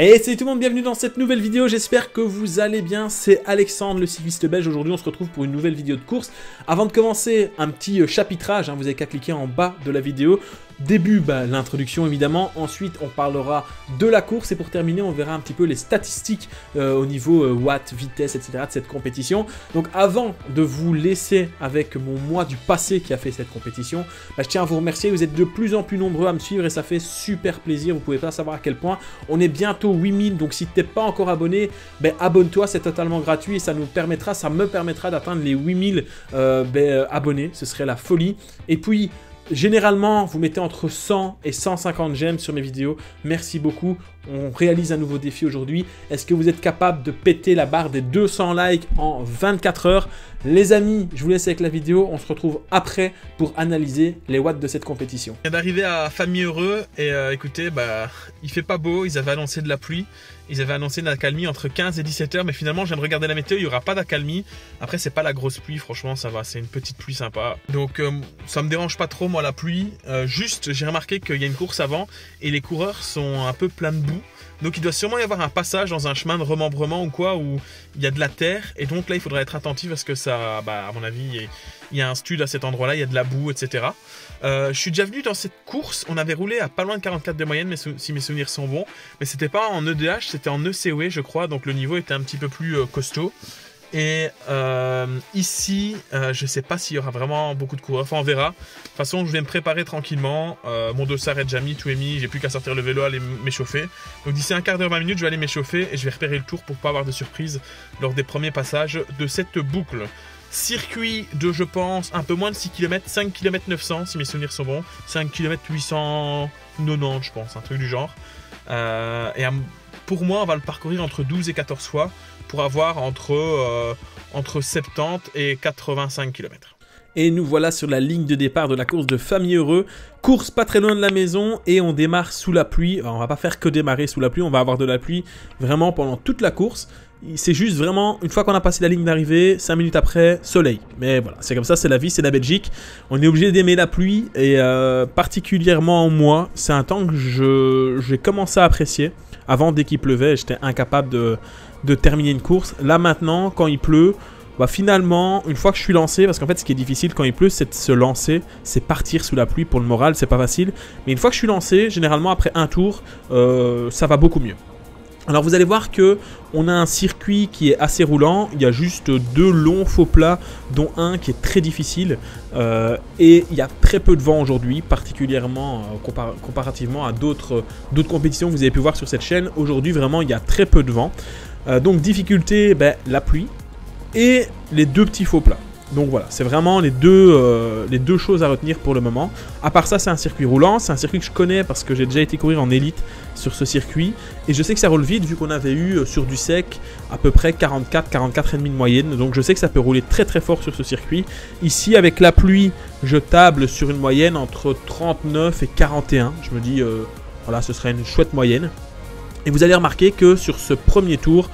Hey, salut tout le monde, bienvenue dans cette nouvelle vidéo, j'espère que vous allez bien, c'est Alexandre, le cycliste belge. Aujourd'hui on se retrouve pour une nouvelle vidéo de course. Avant de commencer, un petit chapitrage, vous avez qu'à cliquer en bas de la vidéo. Début, l'introduction évidemment, ensuite on parlera de la course et pour terminer on verra un petit peu les statistiques au niveau watts, vitesse, etc. de cette compétition. Donc avant de vous laisser avec mon moi du passé qui a fait cette compétition, je tiens à vous remercier, vous êtes de plus en plus nombreux à me suivre et ça fait super plaisir, vous pouvez pas savoir à quel point. On est bientôt 8000, donc si tu n'es pas encore abonné, abonne-toi, c'est totalement gratuit et ça me permettra d'atteindre les 8000 abonnés, ce serait la folie. Et puis généralement, vous mettez entre 100 et 150 j'aime sur mes vidéos. Merci beaucoup. On réalise un nouveau défi aujourd'hui. Est-ce que vous êtes capable de péter la barre des 200 likes en 24 heures? Les amis, je vous laisse avec la vidéo. On se retrouve après pour analyser les watts de cette compétition. On vient d'arriver à Famille Heureux et écoutez, il fait pas beau. Ils avaient annoncé de la pluie. Ils avaient annoncé de l'accalmie entre 15 et 17 heures. Mais finalement, je viens de regarder la météo. Il n'y aura pas d'accalmie. Après, c'est pas la grosse pluie. Franchement, ça va. C'est une petite pluie sympa. Donc, ça me dérange pas trop, moi, la pluie. Juste, j'ai remarqué qu'il y a une course avant et les coureurs sont un peu pleins de boue. Donc il doit sûrement y avoir un passage dans un chemin de remembrement ou quoi, où il y a de la terre. Et donc là, il faudrait être attentif parce que ça, à mon avis, il y a un stud à cet endroit-là, il y a de la boue, etc. Je suis déjà venu dans cette course, on avait roulé à pas loin de 44 de moyenne, si mes souvenirs sont bons. Mais c'était pas en EDH, c'était en ECOE, je crois, donc le niveau était un petit peu plus costaud. Et ici, je sais pas s'il y aura vraiment beaucoup de coureurs, enfin on verra. De toute façon, je vais me préparer tranquillement. Mon dossard est déjà mis, tout est mis, j'ai plus qu'à sortir le vélo, aller m'échauffer. Donc d'ici un quart d'heure, 20 minutes, je vais aller m'échauffer et je vais repérer le tour pour pas avoir de surprise lors des premiers passages de cette boucle. Circuit de, je pense, un peu moins de 6 km, 5 km 900 si mes souvenirs sont bons, 5 km 890 je pense, un truc du genre. Pour moi, on va le parcourir entre 12 et 14 fois pour avoir entre 70 et 85 km. Et nous voilà sur la ligne de départ de la course de Famille Heureux. Course pas très loin de la maison et on démarre sous la pluie. Alors, on va pas faire que démarrer sous la pluie, on va avoir de la pluie vraiment pendant toute la course. C'est juste vraiment, une fois qu'on a passé la ligne d'arrivée, 5 minutes après, soleil. Mais voilà, c'est comme ça, c'est la vie, c'est la Belgique. On est obligé d'aimer la pluie et particulièrement moi, c'est un temps que j'ai commencé à apprécier. Avant, dès qu'il pleuvait, j'étais incapable de terminer une course. Là maintenant, quand il pleut, finalement, une fois que je suis lancé, parce qu'en fait ce qui est difficile quand il pleut, c'est de se lancer, c'est partir sous la pluie. Pour le moral, c'est pas facile. Mais une fois que je suis lancé, généralement après un tour, ça va beaucoup mieux. Alors vous allez voir que on a un circuit qui est assez roulant, il y a juste deux longs faux plats, dont un qui est très difficile, et il y a très peu de vent aujourd'hui, particulièrement comparativement à d'autres compétitions que vous avez pu voir sur cette chaîne. Aujourd'hui vraiment il y a très peu de vent, donc difficulté, la pluie, et les deux petits faux plats. Donc voilà, c'est vraiment les deux choses à retenir pour le moment. À part ça, c'est un circuit roulant, c'est un circuit que je connais parce que j'ai déjà été courir en élite sur ce circuit. Et je sais que ça roule vite vu qu'on avait eu sur du sec à peu près 44,5 de moyenne. Donc je sais que ça peut rouler très très fort sur ce circuit. Ici, avec la pluie, je table sur une moyenne entre 39 et 41. Je me dis, voilà, ce serait une chouette moyenne. Et vous allez remarquer que sur ce premier tour,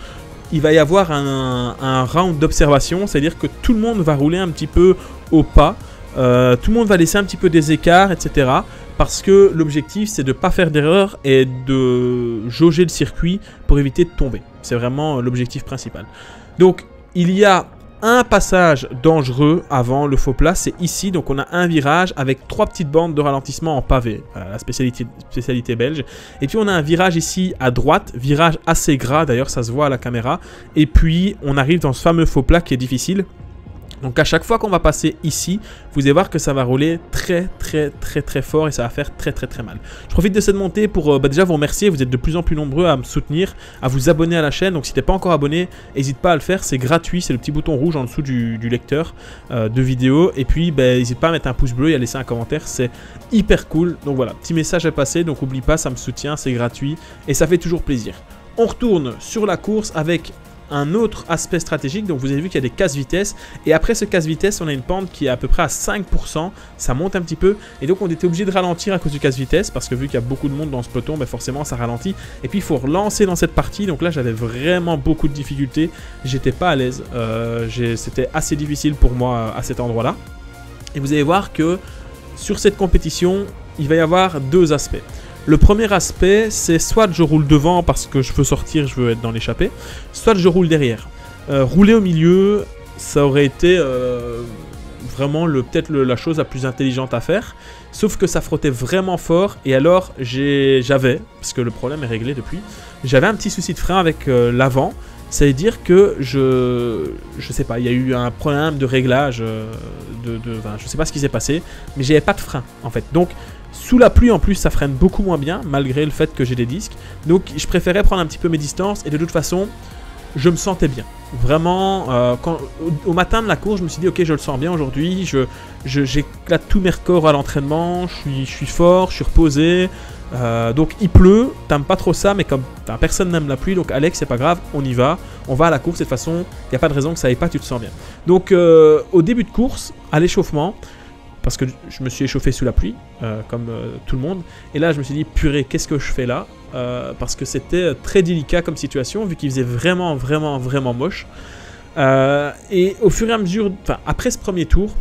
il va y avoir un round d'observation, c'est-à-dire que tout le monde va rouler un petit peu au pas, tout le monde va laisser un petit peu des écarts, etc. Parce que l'objectif, c'est de ne pas faire d'erreur et de jauger le circuit pour éviter de tomber. C'est vraiment l'objectif principal. Donc, il y a un passage dangereux avant le faux plat, c'est ici. Donc on a un virage avec 3 petites bandes de ralentissement en pavé, la spécialité belge. Et puis on a un virage ici à droite, virage assez gras, d'ailleurs ça se voit à la caméra. Et puis on arrive dans ce fameux faux plat qui est difficile. Donc à chaque fois qu'on va passer ici, vous allez voir que ça va rouler très fort et ça va faire très mal. Je profite de cette montée pour déjà vous remercier, vous êtes de plus en plus nombreux à me soutenir, à vous abonner à la chaîne. Donc si tu n'es pas encore abonné, n'hésite pas à le faire, c'est gratuit, c'est le petit bouton rouge en dessous du lecteur de vidéo. Et puis n'hésite pas à mettre un pouce bleu et à laisser un commentaire, c'est hyper cool. Donc voilà, petit message à passer, donc n'oublie pas, ça me soutient, c'est gratuit et ça fait toujours plaisir. On retourne sur la course avec un autre aspect stratégique. Donc vous avez vu qu'il y a des casse-vitesse et après ce casse-vitesse on a une pente qui est à peu près à 5%, ça monte un petit peu et donc on était obligé de ralentir à cause du casse-vitesse parce que vu qu'il y a beaucoup de monde dans ce peloton, forcément ça ralentit et puis il faut relancer dans cette partie. Donc là j'avais vraiment beaucoup de difficultés, j'étais pas à l'aise, c'était assez difficile pour moi à cet endroit là. Et vous allez voir que sur cette compétition il va y avoir deux aspects. Le premier aspect, c'est soit je roule devant parce que je veux sortir, je veux être dans l'échappée, soit je roule derrière. Rouler au milieu, ça aurait été vraiment peut-être la chose la plus intelligente à faire, sauf que ça frottait vraiment fort, et alors j'avais, parce que le problème est réglé depuis, j'avais un petit souci de frein avec l'avant. Ça veut dire que je sais pas, il y a eu un problème de réglage, je sais pas ce qui s'est passé, mais j'avais pas de frein en fait. Donc sous la pluie en plus ça freine beaucoup moins bien, malgré le fait que j'ai des disques. Donc je préférais prendre un petit peu mes distances, et de toute façon je me sentais bien. Vraiment, au matin de la course, je me suis dit ok, je le sens bien aujourd'hui, j'éclate tous mes records à l'entraînement, je suis fort, je suis reposé. Donc il pleut, t'aimes pas trop ça, mais comme personne n'aime la pluie, donc Alex c'est pas grave, on y va, on va à la course, et de toute façon, il n'y a pas de raison que ça aille pas, tu te sens bien. Donc au début de course, à l'échauffement, parce que je me suis échauffé sous la pluie, comme tout le monde, et là je me suis dit purée, qu'est-ce que je fais là, parce que c'était très délicat comme situation, vu qu'il faisait vraiment moche. Et au fur et à mesure, après ce premier tour,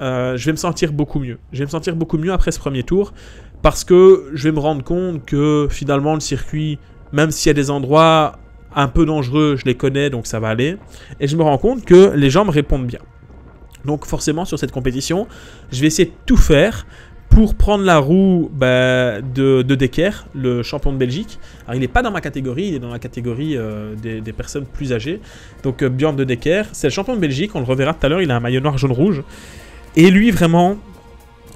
je vais me sentir beaucoup mieux. Je vais me sentir beaucoup mieux après ce premier tour, parce que je vais me rendre compte que finalement le circuit, même s'il y a des endroits un peu dangereux, je les connais, donc ça va aller. Et je me rends compte que les gens me répondent bien. Donc forcément sur cette compétition, je vais essayer de tout faire pour prendre la roue de Decker, le champion de Belgique. Alors il n'est pas dans ma catégorie, il est dans la catégorie des personnes plus âgées. Donc Björn de Decker, c'est le champion de Belgique, on le reverra tout à l'heure, il a un maillot noir, jaune, rouge. Et lui vraiment...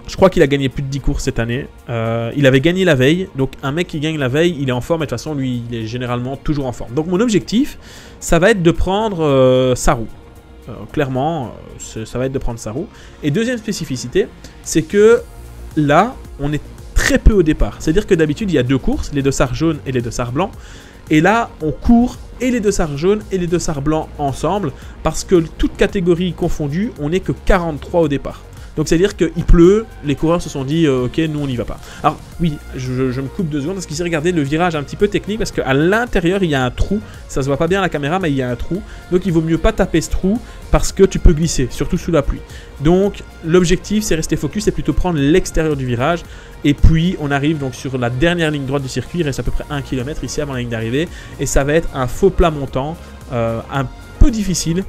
Je crois qu'il a gagné plus de 10 courses cette année. Il avait gagné la veille. Donc un mec qui gagne la veille, il est en forme. Et de toute façon, lui, il est généralement toujours en forme. Donc mon objectif, ça va être de prendre sa roue. Clairement, ça va être de prendre sa roue. Et deuxième spécificité, c'est que là, on est très peu au départ. C'est-à-dire que d'habitude, il y a deux courses, les dossards jaunes et les dossards blancs. Et là, on court et les dossards jaunes et les dossards blancs ensemble. Parce que toute catégorie confondue, on n'est que 43 au départ. Donc c'est-à-dire qu'il pleut, les coureurs se sont dit ok, nous on n'y va pas. Alors oui, je me coupe 2 secondes parce qu'ici regardez le virage un petit peu technique, parce qu'à l'intérieur il y a un trou, ça se voit pas bien à la caméra mais il y a un trou, donc il vaut mieux pas taper ce trou parce que tu peux glisser, surtout sous la pluie. Donc l'objectif c'est rester focus et plutôt prendre l'extérieur du virage, et puis on arrive donc sur la dernière ligne droite du circuit, il reste à peu près 1 km ici avant la ligne d'arrivée, et ça va être un faux plat montant, un peu difficile.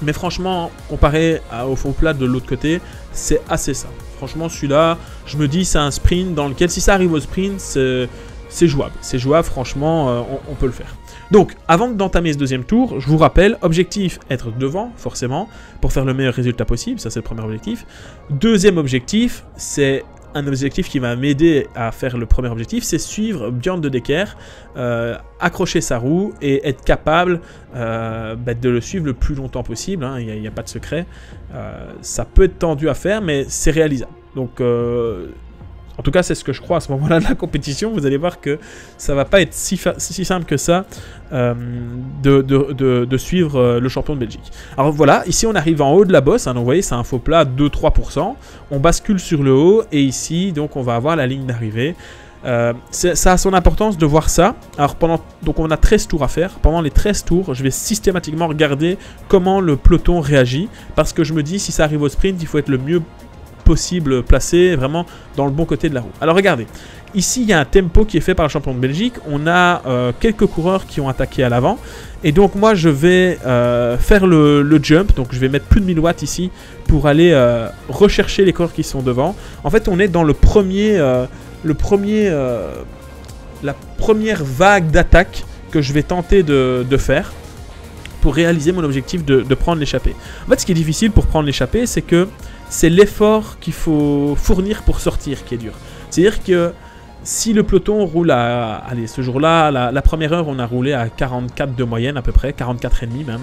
Mais franchement, comparé au faux plat de l'autre côté, c'est assez simple. Franchement, celui-là, je me dis, c'est un sprint dans lequel, si ça arrive au sprint, c'est jouable. C'est jouable, franchement, on peut le faire. Donc, avant d'entamer ce deuxième tour, je vous rappelle, objectif, être devant, forcément, pour faire le meilleur résultat possible. Ça, c'est le premier objectif. Deuxième objectif, c'est un objectif qui va m'aider à faire le premier objectif, c'est suivre Björn de Decker, accrocher sa roue et être capable de le suivre le plus longtemps possible. Hein, il n'y a pas de secret. Ça peut être tendu à faire, mais c'est réalisable. Donc, en tout cas, c'est ce que je crois à ce moment-là de la compétition. Vous allez voir que ça ne va pas être si simple que ça de suivre le champion de Belgique. Alors voilà, ici on arrive en haut de la bosse. Hein, donc vous voyez, c'est un faux plat 2-3%. On bascule sur le haut et ici, donc on va avoir la ligne d'arrivée. Ça a son importance de voir ça. Alors donc on a 13 tours à faire. Pendant les 13 tours, je vais systématiquement regarder comment le peloton réagit. Parce que je me dis, si ça arrive au sprint, il faut être le mieux possible placé vraiment dans le bon côté de la roue. Alors regardez, ici il y a un tempo qui est fait par le champion de Belgique. On a quelques coureurs qui ont attaqué à l'avant. Et donc moi je vais faire le jump. Donc je vais mettre plus de 1000 watts ici pour aller rechercher les coureurs qui sont devant. En fait on est dans la première vague d'attaque que je vais tenter de faire pour réaliser mon objectif de prendre l'échappée. En fait ce qui est difficile pour prendre l'échappée, c'est que c'est l'effort qu'il faut fournir pour sortir qui est dur. C'est-à-dire que si le peloton roule à... Allez, ce jour-là, la première heure, on a roulé à 44 de moyenne à peu près, 44,5 même.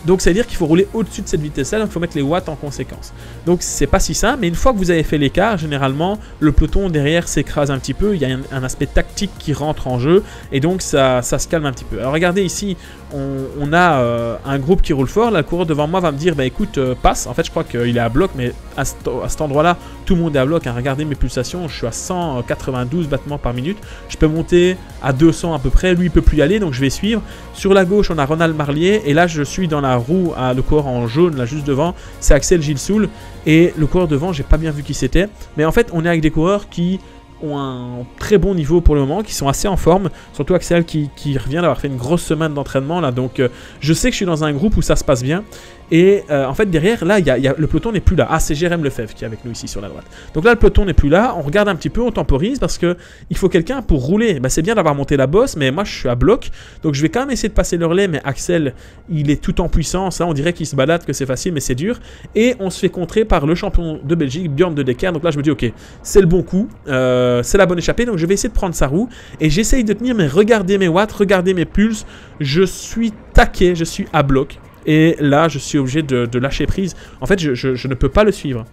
Donc ça veut dire qu'il faut rouler au-dessus de cette vitesse-là, donc il faut mettre les watts en conséquence. Donc c'est pas si simple, mais une fois que vous avez fait l'écart, généralement le peloton derrière s'écrase un petit peu, il y a un aspect tactique qui rentre en jeu, et donc ça se calme un petit peu. Alors regardez ici, on a un groupe qui roule fort, là, le coureur devant moi va me dire, bah écoute, passe. En fait je crois qu'il est à bloc, mais à cet endroit-là, tout le monde est à bloc, hein. Regardez mes pulsations, je suis à 192 battements par minute, je peux monter à 200 à peu près, lui il peut plus y aller, donc je vais suivre. Sur la gauche on a Ronald Marlier, et là je suis dans la roue, le coureur en jaune là juste devant, c'est Axel Gilsoul, et le coureur devant j'ai pas bien vu qui c'était, mais en fait on est avec des coureurs qui ont un très bon niveau pour le moment, qui sont assez en forme, surtout Axel qui revient d'avoir fait une grosse semaine d'entraînement là, donc je sais que je suis dans un groupe où ça se passe bien. Et en fait derrière là le peloton n'est plus là. Ah, c'est Jérém Lefebvre qui est avec nous ici sur la droite. Donc là le peloton n'est plus là, on regarde un petit peu, on temporise parce que il faut quelqu'un pour rouler. Bah, c'est bien d'avoir monté la bosse, mais moi je suis à bloc, donc je vais quand même essayer de passer le relais. Mais Axel il est tout en puissance, là on dirait qu'il se balade, que c'est facile mais c'est dur. Et on se fait contrer par le champion de Belgique, Björn de Decker. Donc là je me dis ok, c'est le bon coup, c'est la bonne échappée, donc je vais essayer de prendre sa roue. Et j'essaye de tenir, mais regardez mes watts, regardez mes pulses, je suis taqué, je suis à bloc. Et là, je suis obligé de lâcher prise. En fait, je ne peux pas le suivre.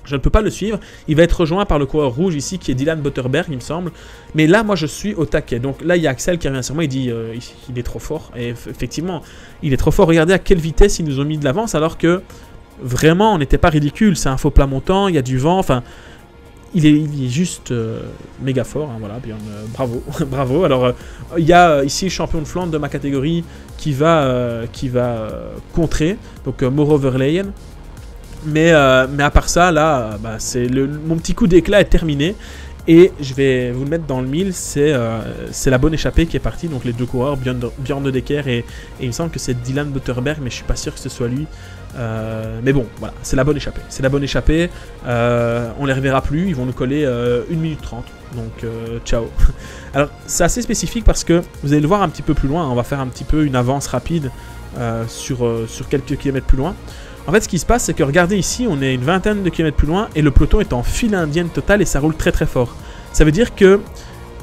Je ne peux pas le suivre. Il va être rejoint par le coureur rouge ici, qui est Dylan Butterberg, il me semble. Mais là, moi, je suis au taquet. Donc là, il y a Axel qui revient sur moi. Il dit il est trop fort. Et effectivement, il est trop fort. Regardez à quelle vitesse ils nous ont mis de l'avance, alors que vraiment, on n'était pas ridicule. C'est un faux plat montant, il y a du vent. Enfin, il est juste méga fort, hein, voilà, bien, bravo, bravo. Alors, il y a ici le champion de Flandre de ma catégorie qui va contrer, donc Mauro Verleyen. Mais à part ça, là, bah, mon petit coup d'éclat est terminé. Et je vais vous le mettre dans le mille, c'est la bonne échappée qui est partie. Donc les deux coureurs, Björn de Decker et il me semble que c'est Dylan Butterberg, mais je suis pas sûr que ce soit lui. Mais bon, voilà, c'est la bonne échappée. C'est la bonne échappée. On les reverra plus, ils vont nous coller 1 minute 30. Donc ciao. Alors c'est assez spécifique parce que vous allez le voir un petit peu plus loin. On va faire un petit peu une avance rapide sur quelques kilomètres plus loin. En fait, ce qui se passe, c'est que regardez ici, on est une vingtaine de kilomètres plus loin et le peloton est en file indienne totale et ça roule très très fort. Ça veut dire que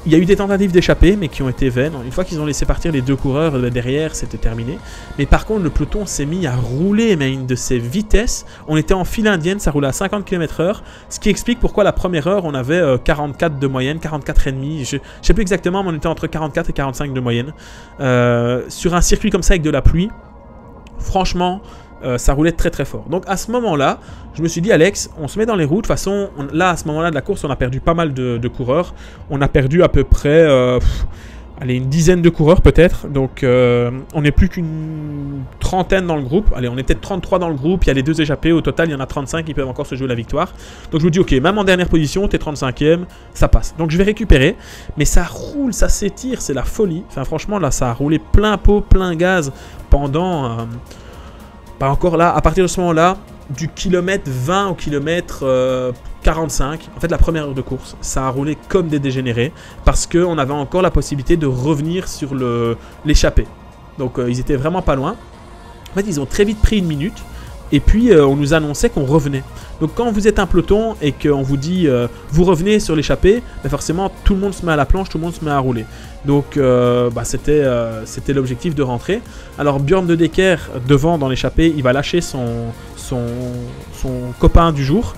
il y a eu des tentatives d'échapper, mais qui ont été vaines. Une fois qu'ils ont laissé partir les deux coureurs derrière, c'était terminé. Mais par contre, le peloton s'est mis à rouler, mais à une de ses vitesses. On était en file indienne, ça roulait à 50 km/h, ce qui explique pourquoi la première heure, on avait 44 de moyenne, 44,5. Je ne sais plus exactement, mais on était entre 44 et 45 de moyenne. Sur un circuit comme ça avec de la pluie, franchement... ça roulait très très fort. Donc à ce moment-là, je me suis dit, Alex, on se met dans les roues. De toute façon, là, à ce moment-là de la course, on a perdu pas mal de coureurs. On a perdu à peu près allez, une dizaine de coureurs peut-être. Donc on n'est plus qu'une trentaine dans le groupe. Allez, on était 33 dans le groupe. Il y a les deux échappés. Au total, il y en a 35 qui peuvent encore se jouer la victoire. Donc je me dis, ok, même en dernière position, t'es 35e, ça passe. Donc je vais récupérer. Mais ça roule, ça s'étire, c'est la folie. Enfin franchement, là, ça a roulé plein pot, plein gaz pendant... Bah encore là, à partir de ce moment-là, du kilomètre 20 au kilomètre 45, en fait la première heure de course, ça a roulé comme des dégénérés parce qu'on avait encore la possibilité de revenir sur l'échappée. Donc ils étaient vraiment pas loin. En fait, ils ont très vite pris une minute et puis on nous annonçait qu'on revenait. Donc quand vous êtes un peloton et qu'on vous dit vous revenez sur l'échappée, bah forcément tout le monde se met à la planche, tout le monde se met à rouler. Donc bah, c'était l'objectif de rentrer. Alors Björn de Decker devant dans l'échappée, il va lâcher son copain du jour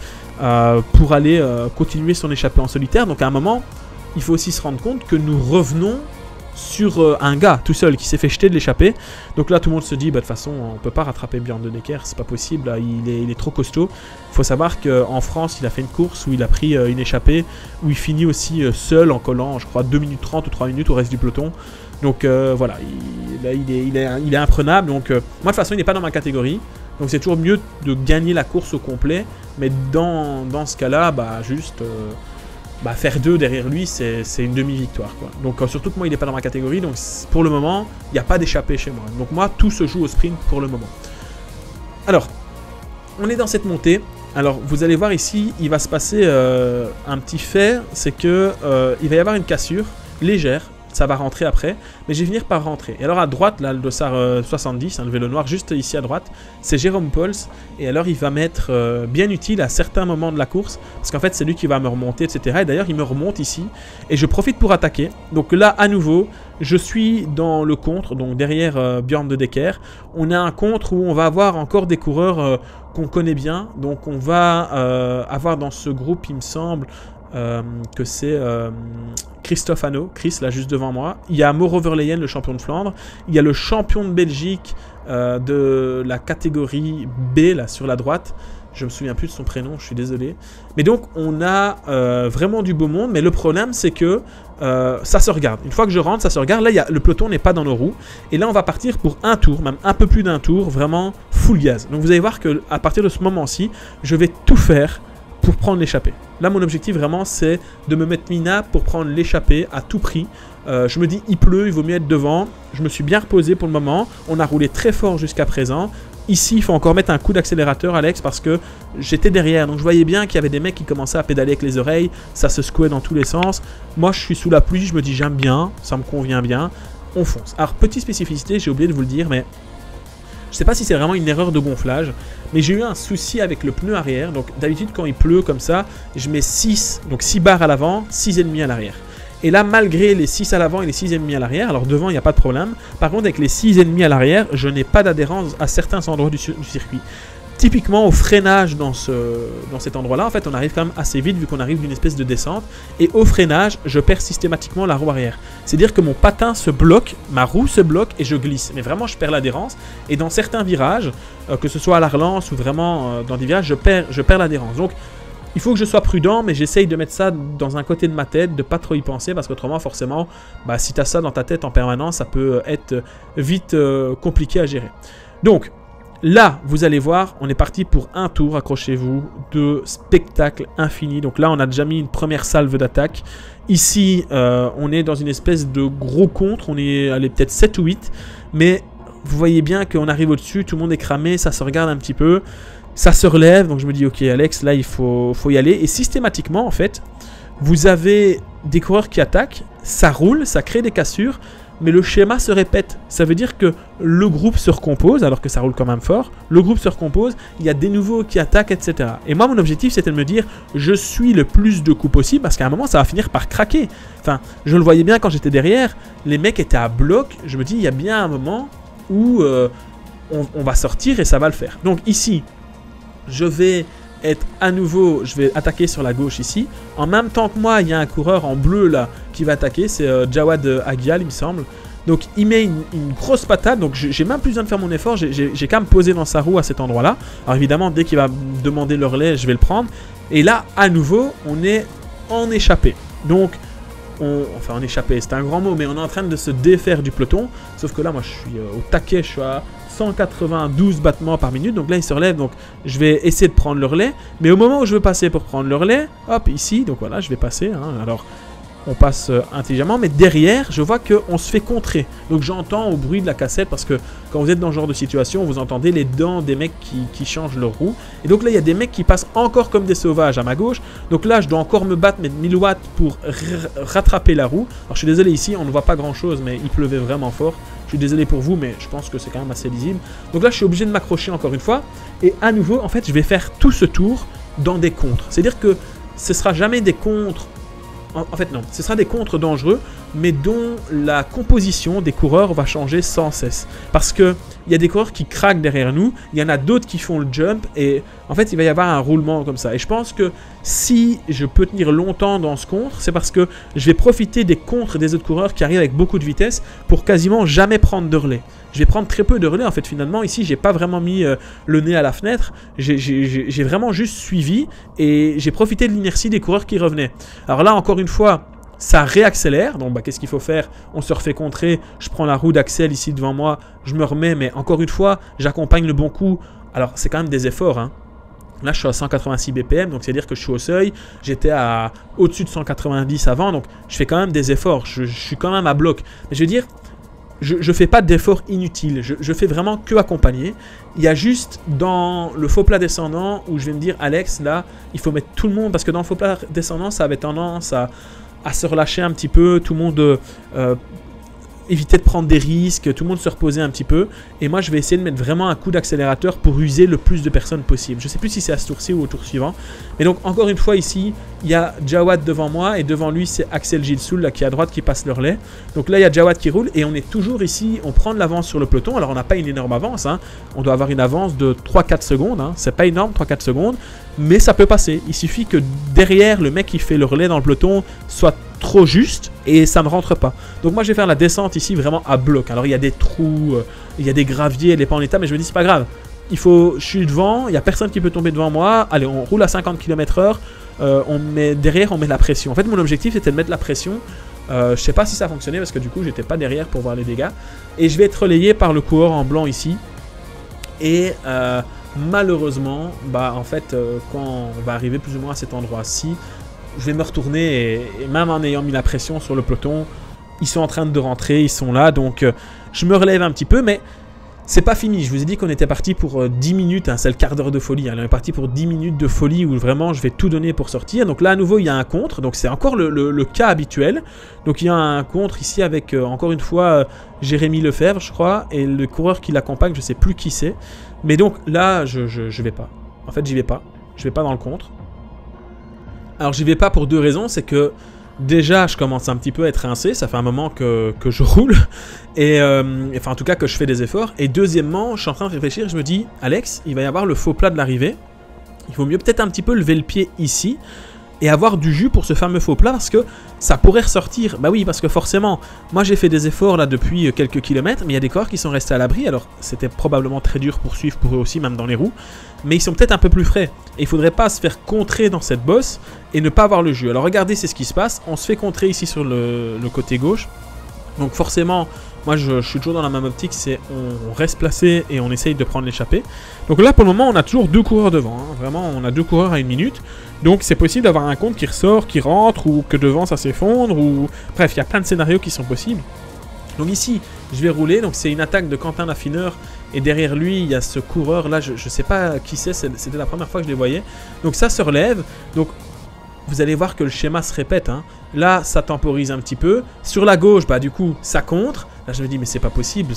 pour aller continuer son échappée en solitaire. Donc à un moment, il faut aussi se rendre compte que nous revenons sur un gars tout seul qui s'est fait jeter de l'échappée. Donc là tout le monde se dit bah, de toute façon on peut pas rattraper Björn de Decker, c'est pas possible, là, il est trop costaud. Il faut savoir qu'en France il a fait une course où il a pris une échappée où il finit aussi seul en collant je crois 2 minutes 30 ou 3 minutes au reste du peloton. Donc voilà, il est imprenable. Donc moi de toute façon il n'est pas dans ma catégorie, donc c'est toujours mieux de gagner la course au complet. Mais dans ce cas là bah, juste faire 2 derrière lui, c'est une demi-victoire, quoi. Donc surtout que moi, il n'est pas dans ma catégorie, donc pour le moment, il n'y a pas d'échappée chez moi. Donc moi, tout se joue au sprint pour le moment. Alors, on est dans cette montée. Alors, vous allez voir ici, il va se passer un petit fait, c'est que il va y avoir une cassure légère. Ça va rentrer après, mais je vais finir par rentrer. Et alors à droite, là, le dossard 70, hein, le vélo noir, juste ici à droite, c'est Jérôme Pauls. Et alors il va m'être bien utile à certains moments de la course, parce qu'en fait c'est lui qui va me remonter, etc. Et d'ailleurs il me remonte ici, et je profite pour attaquer. Donc là, à nouveau, je suis dans le contre, donc derrière Björn de Decker. On a un contre où on va avoir encore des coureurs qu'on connaît bien. Donc on va avoir dans ce groupe, il me semble... que c'est Christophe Hano, Chris là juste devant moi. Il y a Mauro Verleyen, le champion de Flandre. Il y a le champion de Belgique de la catégorie B là sur la droite. Je me souviens plus de son prénom, je suis désolé. Mais donc on a vraiment du beau monde. Mais le problème c'est que ça se regarde. Une fois que je rentre, ça se regarde. Là, le peloton n'est pas dans nos roues. Et là, on va partir pour un tour, même un peu plus d'un tour, vraiment full gaz. Donc vous allez voir qu'à partir de ce moment-ci, je vais tout faire pour prendre l'échappée. Là, mon objectif vraiment, c'est de me mettre mina pour prendre l'échappée à tout prix. Je me dis, il pleut, il vaut mieux être devant. Je me suis bien reposé pour le moment. On a roulé très fort jusqu'à présent. Ici, il faut encore mettre un coup d'accélérateur, Alex, parce que j'étais derrière. Donc, je voyais bien qu'il y avait des mecs qui commençaient à pédaler avec les oreilles. Ça se secouait dans tous les sens. Moi, je suis sous la pluie. Je me dis, j'aime bien. Ça me convient bien. On fonce. Alors, petite spécificité, j'ai oublié de vous le dire, mais je sais pas si c'est vraiment une erreur de gonflage, mais j'ai eu un souci avec le pneu arrière. Donc, d'habitude, quand il pleut comme ça, je mets 6, donc 6 barres à l'avant, 6,5 à l'arrière. Et là, malgré les 6 à l'avant et les 6,5 à l'arrière, alors devant, il n'y a pas de problème. Par contre, avec les 6,5 à l'arrière, je n'ai pas d'adhérence à certains endroits du circuit. Typiquement, au freinage dans cet endroit-là, en fait, on arrive quand même assez vite vu qu'on arrive d'une espèce de descente. Et au freinage, je perds systématiquement la roue arrière. C'est-à-dire que mon patin se bloque, ma roue se bloque et je glisse. Mais vraiment, je perds l'adhérence. Et dans certains virages, que ce soit à la relance ou vraiment dans des virages, je perds l'adhérence. Donc, il faut que je sois prudent, mais j'essaye de mettre ça dans un côté de ma tête, de pas trop y penser, parce qu'autrement, forcément, bah, si tu as ça dans ta tête en permanence, ça peut être vite compliqué à gérer. Donc, là, vous allez voir, on est parti pour un tour, accrochez-vous, de spectacle infini. Donc là, on a déjà mis une première salve d'attaque. Ici, on est dans une espèce de gros contre, on est allé peut-être 7 ou 8, mais vous voyez bien qu'on arrive au-dessus, tout le monde est cramé, ça se regarde un petit peu. Ça se relève, donc je me dis, ok Alex, là il faut y aller. Et systématiquement, en fait, vous avez des coureurs qui attaquent, ça roule, ça crée des cassures, mais le schéma se répète. Ça veut dire que le groupe se recompose, alors que ça roule quand même fort. Le groupe se recompose, il y a des nouveaux qui attaquent, etc. Et moi, mon objectif, c'était de me dire, je suis le plus de coups possible, parce qu'à un moment, ça va finir par craquer. Enfin, je le voyais bien quand j'étais derrière, les mecs étaient à bloc. Je me dis, il y a bien un moment où on va sortir et ça va le faire. Donc ici, je vais être à nouveau, je vais attaquer sur la gauche ici. En même temps que moi, il y a un coureur en bleu là qui va attaquer, c'est Jawad Agial, il me semble. Donc il met une grosse patate, donc j'ai même plus besoin de faire mon effort, j'ai qu'à me poser dans sa roue à cet endroit-là. Alors évidemment, dès qu'il va me demander le relais, je vais le prendre. Et là, à nouveau, on est en échappée. Donc, enfin en échappée, c'est un grand mot, mais on est en train de se défaire du peloton. Sauf que là, moi, je suis au taquet, je suis à 192 battements par minute, donc là il se relève, donc je vais essayer de prendre le relais, mais au moment où je veux passer pour prendre le relais, hop, ici, donc voilà, je vais passer, hein. Alors on passe intelligemment, mais derrière, je vois qu'on se fait contrer, donc j'entends au bruit de la cassette, parce que quand vous êtes dans ce genre de situation, vous entendez les dents des mecs qui changent leur roue, et donc là il y a des mecs qui passent encore comme des sauvages à ma gauche, donc là je dois encore me battre, mettre 1000 watts pour rattraper la roue. Alors je suis désolé, ici on ne voit pas grand chose, mais il pleuvait vraiment fort. Je suis désolé pour vous, mais je pense que c'est quand même assez lisible. Donc là, je suis obligé de m'accrocher encore une fois. Et à nouveau, en fait, je vais faire tout ce tour dans des contres. C'est-à-dire que ce ne sera jamais des contres... En fait, non. Ce sera des contres dangereux, mais dont la composition des coureurs va changer sans cesse. Parce qu'il y a des coureurs qui craquent derrière nous, il y en a d'autres qui font le jump, et en fait, il va y avoir un roulement comme ça. Et je pense que si je peux tenir longtemps dans ce contre, c'est parce que je vais profiter des contres des autres coureurs qui arrivent avec beaucoup de vitesse pour quasiment jamais prendre de relais. Je vais prendre très peu de relais, en fait, finalement. Ici, j'ai pas vraiment mis le nez à la fenêtre. J'ai vraiment juste suivi et j'ai profité de l'inertie des coureurs qui revenaient. Alors là, encore une fois, ça réaccélère. Donc, bah, qu'est-ce qu'il faut faire? On se refait contrer. Je prends la roue d'Axel ici devant moi. Je me remets, mais encore une fois, j'accompagne le bon coup. Alors, c'est quand même des efforts, hein. Là, je suis à 186 BPM, donc c'est-à-dire que je suis au seuil. J'étais au-dessus de 190 avant, donc je fais quand même des efforts. Je suis quand même à bloc. Mais je veux dire... Je ne fais pas d'efforts inutiles, je fais vraiment que accompagner. Il y a juste dans le faux plat descendant où je vais me dire, Alex, là, il faut mettre tout le monde, parce que dans le faux plat descendant, ça avait tendance à se relâcher un petit peu, tout le monde éviter de prendre des risques, tout le monde se reposer un petit peu. Et moi, je vais essayer de mettre vraiment un coup d'accélérateur pour user le plus de personnes possible. Je ne sais plus si c'est à ce tour-ci ou au tour suivant. Mais donc, encore une fois, ici, il y a Jawad devant moi et devant lui, c'est Axel Gilsoul là, qui est à droite qui passe le relais. Donc là, il y a Jawad qui roule et on est toujours ici, on prend de l'avance sur le peloton. Alors, on n'a pas une énorme avance, hein. On doit avoir une avance de 3-4 secondes. Hein. C'est pas énorme, 3-4 secondes, mais ça peut passer. Il suffit que derrière, le mec qui fait le relais dans le peloton soit trop juste et ça ne rentre pas. Donc moi je vais faire la descente ici vraiment à bloc. Alors il y a des trous, il y a des graviers, elle n'est pas en état, mais je me dis c'est pas grave. Je suis devant, il n'y a personne qui peut tomber devant moi. Allez, on roule à 50 km/h, on met la pression. En fait mon objectif c'était de mettre la pression. Je sais pas si ça fonctionnait parce que du coup j'étais pas derrière pour voir les dégâts. Et je vais être relayé par le coureur en blanc ici. Et malheureusement, bah en fait, quand on va arriver plus ou moins à cet endroit-ci, je vais me retourner et même en ayant mis la pression sur le peloton, ils sont en train de rentrer, ils sont là, donc je me relève un petit peu, mais c'est pas fini. Je vous ai dit qu'on était parti pour 10 minutes, hein, c'est le quart d'heure de folie. Hein. On est parti pour 10 minutes de folie où vraiment je vais tout donner pour sortir. Donc là, à nouveau, il y a un contre. Donc c'est encore le cas habituel. Donc il y a un contre ici avec, encore une fois, Jérémy Lefebvre, je crois, et le coureur qui l'accompagne, je sais plus qui c'est. Mais donc là, je vais pas. En fait, j'y vais pas. Je vais pas dans le contre. Alors j'y vais pas pour deux raisons. C'est que déjà, je commence un petit peu à être rincé, ça fait un moment que je roule, et enfin en tout cas que je fais des efforts. Et deuxièmement, je suis en train de réfléchir, je me dis, Alex, il va y avoir le faux plat de l'arrivée, il vaut mieux peut-être un petit peu lever le pied ici, et avoir du jus pour ce fameux faux plat, parce que ça pourrait ressortir. Bah oui, parce que forcément, moi j'ai fait des efforts là depuis quelques kilomètres, mais il y a des coureurs qui sont restés à l'abri, alors c'était probablement très dur pour suivre pour eux aussi, même dans les roues, mais ils sont peut-être un peu plus frais. Et il faudrait pas se faire contrer dans cette bosse et ne pas avoir le jus. Alors regardez, c'est ce qui se passe, on se fait contrer ici sur le côté gauche, donc forcément, moi je suis toujours dans la même optique, c'est on reste placé et on essaye de prendre l'échappée. Donc là pour le moment on a toujours deux coureurs devant, hein. Vraiment on a deux coureurs à 1 minute. Donc c'est possible d'avoir un compte qui ressort, qui rentre, ou que devant ça s'effondre, ou... Bref, il y a plein de scénarios qui sont possibles. Donc ici, je vais rouler, donc c'est une attaque de Quentin Laffineur, et derrière lui, il y a ce coureur, là, je sais pas qui c'est, c'était la première fois que je les voyais. Donc ça se relève, donc vous allez voir que le schéma se répète, hein. Là, ça temporise un petit peu. Sur la gauche, bah du coup, ça contre. Là, je me dis, mais c'est pas possible.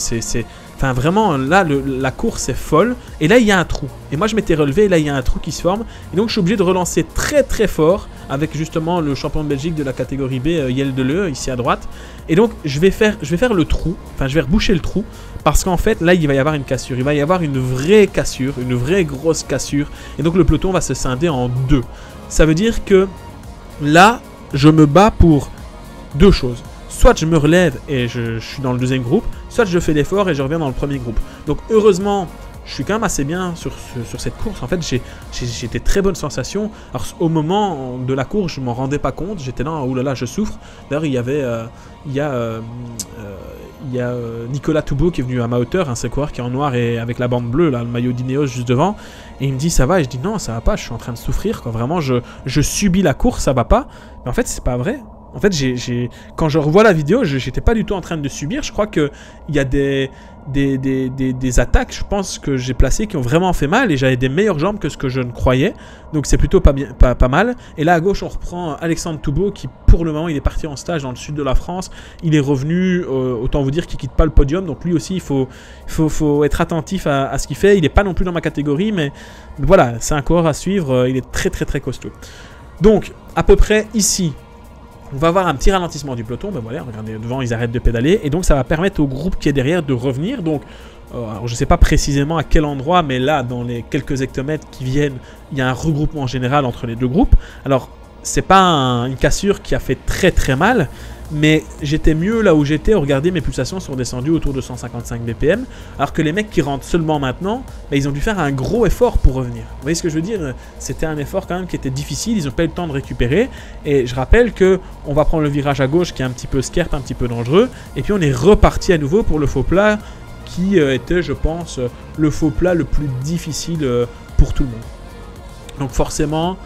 Enfin, vraiment, là, la course est folle. Et là, il y a un trou. Et moi, je m'étais relevé. Et là, il y a un trou qui se forme. Et donc, je suis obligé de relancer très, très fort avec justement le champion de Belgique de la catégorie B, Yel Deleu, ici à droite. Et donc, je vais faire le trou. Enfin, je vais reboucher le trou. Parce qu'en fait, là, il va y avoir une cassure. Il va y avoir une vraie cassure. Une vraie grosse cassure. Et donc, le peloton va se scinder en deux. Ça veut dire que là, je me bats pour deux choses. Soit je me relève et je suis dans le deuxième groupe, soit je fais l'effort et je reviens dans le premier groupe. Donc heureusement, je suis quand même assez bien sur cette course. En fait, j'ai des très bonnes sensations. Alors au moment de la course, je m'en rendais pas compte. J'étais là, oh là là, je souffre. D'ailleurs, il y a Nicolas Toubeau qui est venu à ma hauteur, un coureur qui est en noir et avec la bande bleue, là, le maillot d'Ineos juste devant. Et il me dit ça va, et je dis non, ça va pas, je suis en train de souffrir, quoi. Vraiment, je subis la course, ça va pas. Mais en fait, c'est pas vrai. En fait, quand je revois la vidéo, j'étais pas du tout en train de subir. Je crois qu'il y a des attaques, je pense, que j'ai placées qui ont vraiment fait mal, et j'avais des meilleures jambes que ce que je ne croyais. Donc c'est plutôt pas mal. Et là à gauche, on reprend Alexandre Toubeau qui, pour le moment, il est parti en stage dans le sud de la France. Il est revenu, autant vous dire qu'il quitte pas le podium. Donc lui aussi, il faut être attentif à ce qu'il fait. Il n'est pas non plus dans ma catégorie, mais voilà, c'est un coureur à suivre. Il est très très très costaud. Donc à peu près ici, on va avoir un petit ralentissement du peloton. Ben voilà, regardez, devant, ils arrêtent de pédaler. Et donc, ça va permettre au groupe qui est derrière de revenir. Donc, alors je ne sais pas précisément à quel endroit, mais là, dans les quelques hectomètres qui viennent, il y a un regroupement général entre les deux groupes. Alors, c'est pas une cassure qui a fait très très mal, mais j'étais mieux là où j'étais. Regardez, mes pulsations sont descendues autour de 155 BPM, alors que les mecs qui rentrent seulement maintenant, ben, ils ont dû faire un gros effort pour revenir. Vous voyez ce que je veux dire? C'était un effort quand même qui était difficile, ils n'ont pas eu le temps de récupérer, et je rappelle que on va prendre le virage à gauche qui est un petit peu scarpe, un petit peu dangereux, et puis on est reparti à nouveau pour le faux plat qui était, je pense, le faux plat le plus difficile pour tout le monde. Donc forcément,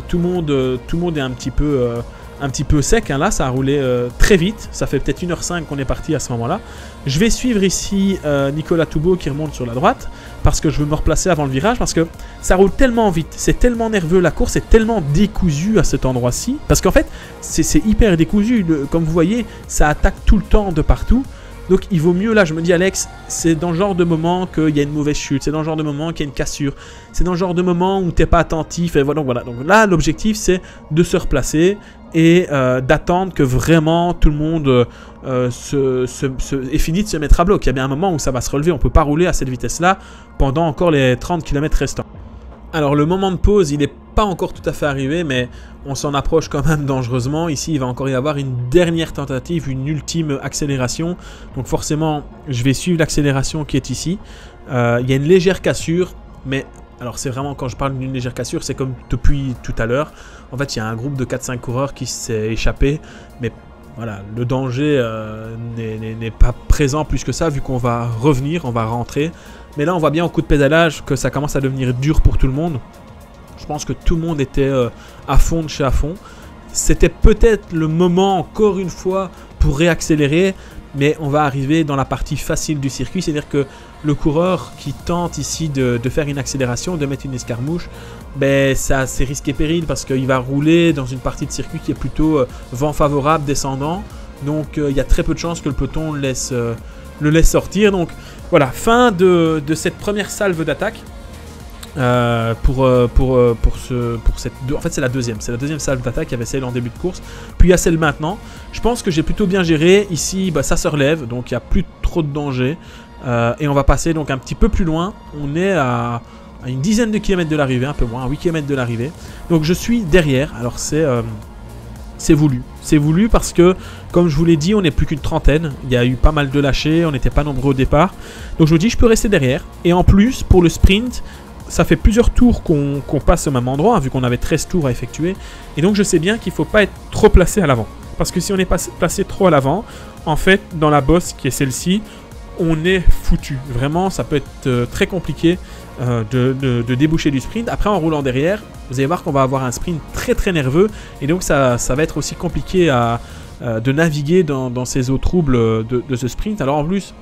tout le monde est un petit peu sec, hein. Là ça a roulé très vite, ça fait peut-être 1h05 qu'on est parti à ce moment là. Je vais suivre ici Nicolas Toubeau qui remonte sur la droite, parce que je veux me replacer avant le virage, parce que ça roule tellement vite, c'est tellement nerveux, la course est tellement décousue à cet endroit-ci, parce qu'en fait c'est hyper décousu, comme vous voyez, ça attaque tout le temps de partout. Donc il vaut mieux, là je me dis, Alex, c'est dans le genre de moment qu'il y a une mauvaise chute, c'est dans le genre de moment qu'il y a une cassure, c'est dans le genre de moment où t'es pas attentif, et voilà. Donc là l'objectif c'est de se replacer et d'attendre que vraiment tout le monde ait fini de se mettre à bloc. Il y a bien un moment où ça va se relever, on peut pas rouler à cette vitesse là pendant encore les 30 km restants. Alors le moment de pause, il n'est pas encore tout à fait arrivé, mais on s'en approche quand même dangereusement. Ici, il va encore y avoir une dernière tentative, une ultime accélération. Donc forcément, je vais suivre l'accélération qui est ici. Il y a une légère cassure, mais alors c'est vraiment, quand je parle d'une légère cassure, c'est comme depuis tout à l'heure. En fait, il y a un groupe de 4-5 coureurs qui s'est échappé, mais voilà, le danger n'est pas présent plus que ça, vu qu'on va revenir, on va rentrer. Mais là, on voit bien au coup de pédalage que ça commence à devenir dur pour tout le monde. Je pense que tout le monde était à fond de chez à fond. C'était peut-être le moment, encore une fois, pour réaccélérer. Mais on va arriver dans la partie facile du circuit. C'est-à-dire que le coureur qui tente ici de faire une accélération, de mettre une escarmouche, ben, c'est risque et péril parce qu'il va rouler dans une partie de circuit qui est plutôt vent favorable, descendant. Donc il y a très peu de chances que le peloton le laisse sortir. Donc voilà, fin de cette première salve d'attaque. En fait c'est la deuxième salve d'attaque. Il y avait celle en début de course, puis il y a celle maintenant. Je pense que j'ai plutôt bien géré ici. Bah, ça se relève, donc il n'y a plus trop de danger, et on va passer donc un petit peu plus loin. On est à une dizaine de kilomètres de l'arrivée, un peu moins, à 8 km de l'arrivée. Donc je suis derrière. Alors c'est voulu parce que, comme je vous l'ai dit, on n'est plus qu'une trentaine. Il y a eu pas mal de lâchers, on n'était pas nombreux au départ. Donc je me dis, je peux rester derrière. Et en plus, pour le sprint, ça fait plusieurs tours qu'on passe au même endroit, hein, vu qu'on avait 13 tours à effectuer. Et donc je sais bien qu'il ne faut pas être trop placé à l'avant. Parce que si on est placé trop à l'avant, en fait, dans la bosse qui est celle-ci, on est foutu. Vraiment, ça peut être très compliqué de déboucher du sprint. Après, en roulant derrière, vous allez voir qu'on va avoir un sprint très très nerveux. Et donc ça va être aussi compliqué de naviguer dans ces eaux troubles de ce sprint. Alors en plus,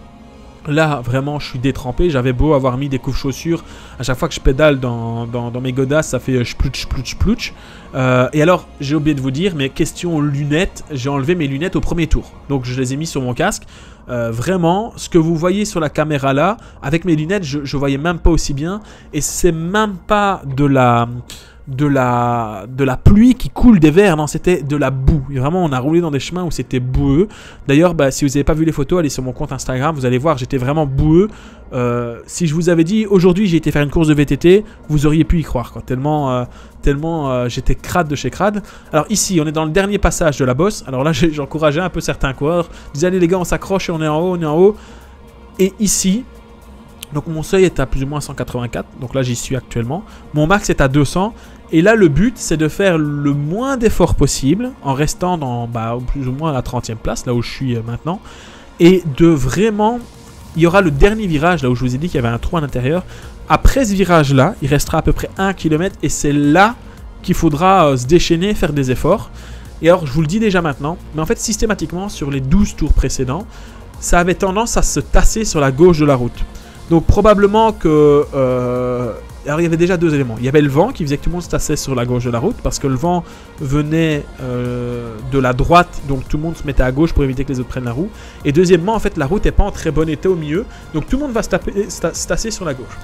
là, vraiment, je suis détrempé. J'avais beau avoir mis des couches-chaussures. À chaque fois que je pédale dans mes godasses, ça fait splouch, splouch, splouch. Et alors, j'ai oublié de vous dire, mais question lunettes, j'ai enlevé mes lunettes au premier tour. Donc, je les ai mis sur mon casque. Vraiment, ce que vous voyez sur la caméra là, avec mes lunettes, je voyais même pas aussi bien. Et c'est même pas de la pluie qui coule des verres, non, c'était de la boue. Et vraiment, on a roulé dans des chemins où c'était boueux. D'ailleurs, bah, si vous n'avez pas vu les photos, allez sur mon compte Instagram, vous allez voir, j'étais vraiment boueux. Si je vous avais dit aujourd'hui j'ai été faire une course de VTT, vous auriez pu y croire, quoi. Tellement j'étais crade de chez crade. Alors ici, on est dans le dernier passage de la bosse. Alors là, j'encourageais un peu certains coureurs. Je disais, allez les gars, on s'accroche et on est en haut. Et ici, donc mon seuil est à plus ou moins 184, donc là j'y suis actuellement. Mon max est à 200. Et là, le but, c'est de faire le moins d'efforts possible en restant dans plus ou moins à la 30e place, là où je suis maintenant. Et de vraiment... Il y aura le dernier virage, là où je vous ai dit qu'il y avait un trou à l'intérieur. Après ce virage-là, il restera à peu près 1 km. Et c'est là qu'il faudra se déchaîner, faire des efforts. Et alors, je vous le dis déjà maintenant, mais en fait, systématiquement, sur les 12 tours précédents, ça avait tendance à se tasser sur la gauche de la route. Donc, probablement que... Alors il y avait déjà deux éléments. Il y avait le vent qui faisait que tout le monde se tassait sur la gauche de la route parce que le vent venait de la droite, donc tout le monde se mettait à gauche pour éviter que les autres prennent la roue. Et deuxièmement, en fait, la route n'est pas en très bon état au milieu, donc tout le monde va se tasser sur la gauche.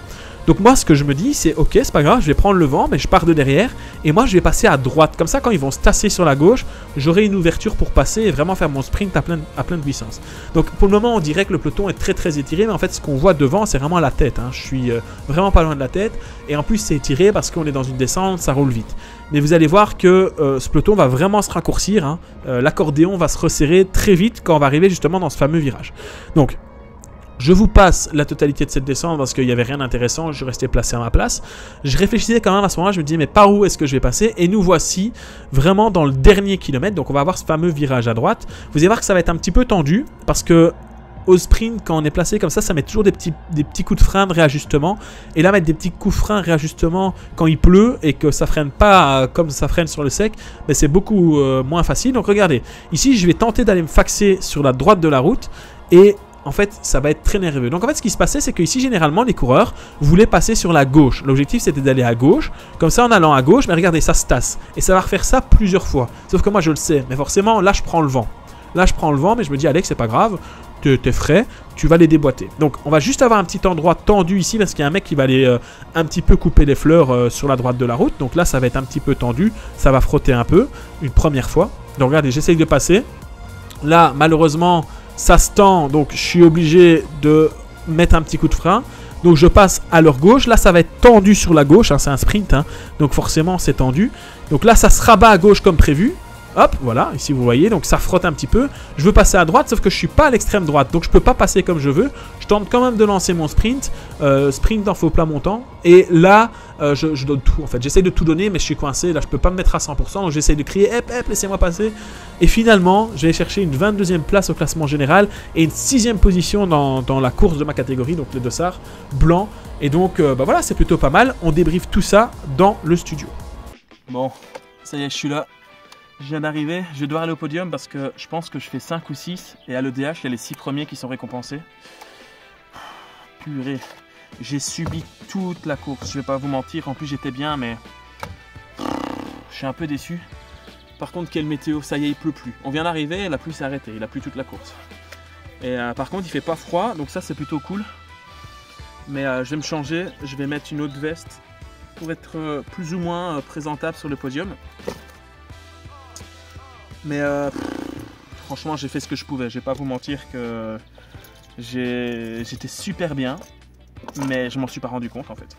Donc moi, ce que je me dis, c'est ok, c'est pas grave, je vais prendre le vent, mais je pars de derrière et moi je vais passer à droite. Comme ça, quand ils vont se tasser sur la gauche, j'aurai une ouverture pour passer et vraiment faire mon sprint à pleine puissance. Donc pour le moment, on dirait que le peloton est très très étiré, mais en fait, ce qu'on voit devant, c'est vraiment la tête. Hein. Je suis vraiment pas loin de la tête et en plus, c'est étiré parce qu'on est dans une descente, ça roule vite. Mais vous allez voir que ce peloton va vraiment se raccourcir. Hein. L'accordéon va se resserrer très vite quand on va arriver justement dans ce fameux virage. Donc, je vous passe la totalité de cette descente parce qu'il n'y avait rien d'intéressant, je restais placé à ma place. Je réfléchissais quand même à ce moment-là, je me disais mais par où est-ce que je vais passer? Et nous voici vraiment dans le dernier kilomètre, donc on va avoir ce fameux virage à droite. Vous allez voir que ça va être un petit peu tendu parce que au sprint, quand on est placé comme ça met toujours des petits coups de frein de réajustement. Et là, mettre des petits coups de frein de réajustement quand il pleut et que ça freine pas comme ça freine sur le sec, ben c'est beaucoup moins facile. Donc regardez, ici je vais tenter d'aller me faxer sur la droite de la route et... En fait, ça va être très nerveux. Donc en fait, ce qui se passait, c'est que ici, généralement, les coureurs voulaient passer sur la gauche. L'objectif, c'était d'aller à gauche. Comme ça, en allant à gauche, mais regardez, ça se tasse. Et ça va refaire ça plusieurs fois. Sauf que moi, je le sais. Mais forcément, là, je prends le vent. Là, je prends le vent, mais je me dis, Alex, c'est pas grave. T'es frais, tu vas les déboîter. Donc, on va juste avoir un petit endroit tendu ici parce qu'il y a un mec qui va aller un petit peu couper les fleurs sur la droite de la route. Donc là, ça va être un petit peu tendu. Ça va frotter un peu, une première fois. Donc regardez, j'essaye de passer. Là, malheureusement... Ça se tend, donc je suis obligé de mettre un petit coup de frein. Donc je passe à leur gauche. Là, ça va être tendu sur la gauche. Hein, c'est un sprint, hein, donc forcément, c'est tendu. Donc là, ça se rabat à gauche comme prévu. Hop, voilà, ici vous voyez, donc ça frotte un petit peu. Je veux passer à droite, sauf que je suis pas à l'extrême droite, donc je peux pas passer comme je veux. Je tente quand même de lancer mon sprint, sprint en faux plat montant. Et là, je donne tout en fait. J'essaye de tout donner, mais je suis coincé. Là, je peux pas me mettre à 100%, donc j'essaye de crier, hep, hep, laissez-moi passer. Et finalement, je vais chercher une 22e place au classement général et une 6e position dans la course de ma catégorie, donc le dossard blanc. Et donc, bah voilà, c'est plutôt pas mal. On débriefe tout ça dans le studio. Bon, ça y est, je suis là. Je viens d'arriver, je vais devoir aller au podium parce que je pense que je fais 5 ou 6 et à l'EDH, il y a les 6 premiers qui sont récompensés. Purée, j'ai subi toute la course, je vais pas vous mentir, en plus j'étais bien mais je suis un peu déçu. Par contre, quelle météo, ça y est, il pleut plus. On vient d'arriver, la pluie s'est arrêtée, il a plu toute la course. Et par contre, il fait pas froid, donc ça c'est plutôt cool. Mais je vais me changer, je vais mettre une autre veste pour être plus ou moins présentable sur le podium. Mais franchement, j'ai fait ce que je pouvais. Je vais pas vous mentir que j'étais super bien, mais je m'en suis pas rendu compte en fait.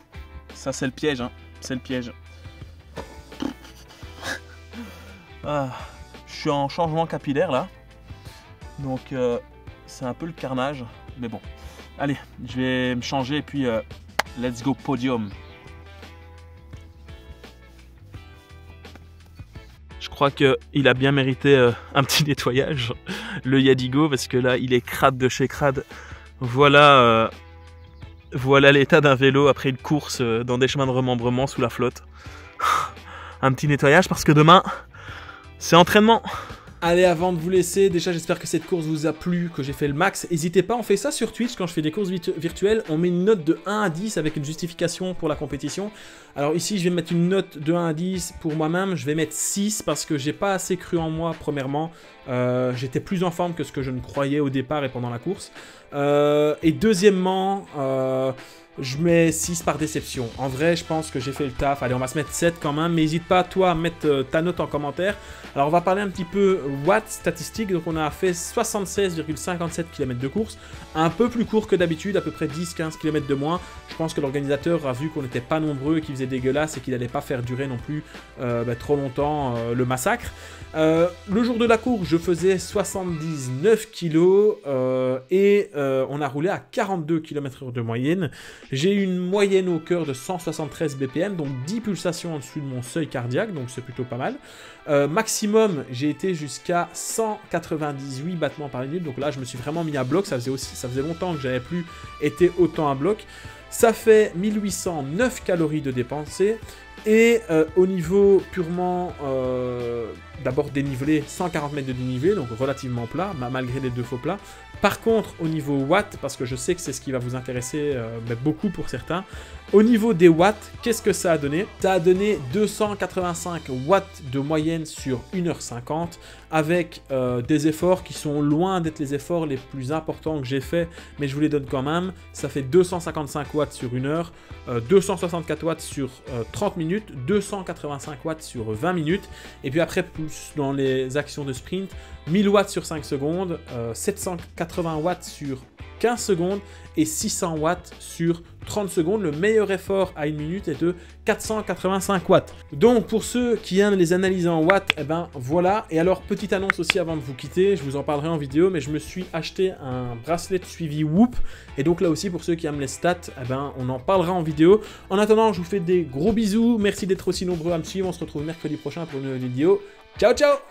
Ça, c'est le piège, hein. C'est le piège. Ah, je suis en changement capillaire là, donc c'est un peu le carnage. Mais bon, allez, je vais me changer et puis let's go podium. Je crois qu'il a bien mérité un petit nettoyage, le Yadigo, parce que là, il est crade de chez crade. Voilà, voilà l'état d'un vélo après une course dans des chemins de remembrement sous la flotte. Un petit nettoyage parce que demain, c'est entraînement. Allez, avant de vous laisser, déjà j'espère que cette course vous a plu, que j'ai fait le max. N'hésitez pas, on fait ça sur Twitch quand je fais des courses virtuelles. On met une note de 1 à 10 avec une justification pour la compétition. Alors ici, je vais mettre une note de 1 à 10 pour moi-même. Je vais mettre 6 parce que j'ai pas assez cru en moi, premièrement. J'étais plus en forme que ce que je ne croyais au départ et pendant la course. Et deuxièmement... je mets 6 par déception. En vrai, je pense que j'ai fait le taf. Allez, on va se mettre 7 quand même. Mais n'hésite pas, toi, à mettre ta note en commentaire. Alors, on va parler un petit peu watts statistiques. Donc, on a fait 76,57 km de course. Un peu plus court que d'habitude, à peu près 10-15 km de moins. Je pense que l'organisateur a vu qu'on n'était pas nombreux et qu'il faisait dégueulasse et qu'il n'allait pas faire durer non plus trop longtemps le massacre. Le jour de la course, je faisais 79 kg et on a roulé à 42 km/h de moyenne. J'ai eu une moyenne au cœur de 173 BPM, donc 10 pulsations en dessous de mon seuil cardiaque, donc c'est plutôt pas mal. Maximum, j'ai été jusqu'à 198 battements par minute, donc là je me suis vraiment mis à bloc, ça faisait longtemps que j'avais plus été autant à bloc. Ça fait 1809 calories de dépensées. Et au niveau purement, d'abord dénivelé, 140 mètres de dénivelé, donc relativement plat, malgré les deux faux plats. Par contre, au niveau watts, parce que je sais que c'est ce qui va vous intéresser beaucoup pour certains, au niveau des watts, qu'est-ce que ça a donné? Ça a donné 285 watts de moyenne sur 1h50, avec des efforts qui sont loin d'être les efforts les plus importants que j'ai fait, mais je vous les donne quand même. Ça fait 255 watts sur 1 heure, 264 watts sur 30 minutes, 285 watts sur 20 minutes, et puis après, plus dans les actions de sprint, 1000 watts sur 5 secondes, 780 watts sur 15 secondes et 600 watts sur 30 secondes. Le meilleur effort à 1 minute est de 485 watts. Donc pour ceux qui aiment les analyses en watts, eh ben voilà. Et alors petite annonce aussi avant de vous quitter, je vous en parlerai en vidéo, mais je me suis acheté un bracelet de suivi Whoop. Et donc là aussi pour ceux qui aiment les stats, eh ben on en parlera en vidéo. En attendant, je vous fais des gros bisous. Merci d'être aussi nombreux à me suivre. On se retrouve mercredi prochain pour une nouvelle vidéo. Ciao ciao!